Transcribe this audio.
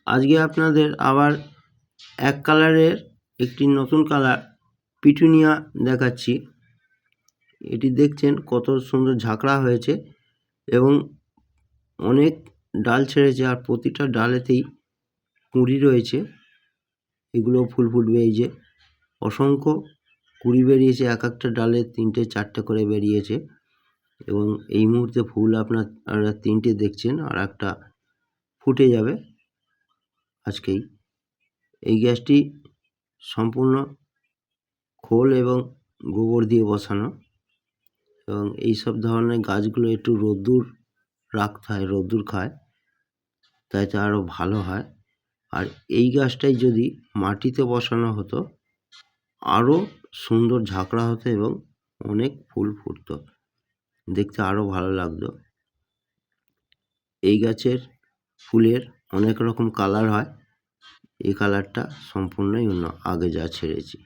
আজকে আপনাদের আবার এক কালারের একটি নতুন কালার পিটুনিয়া দেখাচ্ছি। এটি দেখছেন কত সুন্দর ঝাঁকড়া হয়েছে এবং অনেক ডাল ছেড়েছে, আর প্রতিটা ডালেতেই কুঁড়ি রয়েছে। এগুলো ফুল ফুটবে, এই যে অসংখ্য কুঁড়ি বেরিয়েছে, এক একটা ডালে 3টে 4টে করে বেরিয়েছে। এবং এই মুহূর্তে ফুল আপনারা 3টে দেখছেন, আর একটা ফুটে যাবে আজকেই। এই গাছটি সম্পূর্ণ খোল এবং গোবর দিয়ে বসানো, এবং এইসব ধরনের গাছগুলো একটু রোদ্দুর রাখতে হয়, রোদ্দুর খায়, তাইতে আরও ভালো হয়। আর এই গাছটাই যদি মাটিতে বসানো হতো আরও সুন্দর ঝাঁকড়া হতো এবং অনেক ফুল ফুটতো, দেখতে আরও ভালো লাগতো। এই গাছের ফুলের অনেক রকম কালার হয়, এই কালারটা সম্পূর্ণই অন্য, আগে যা ছেড়েছি।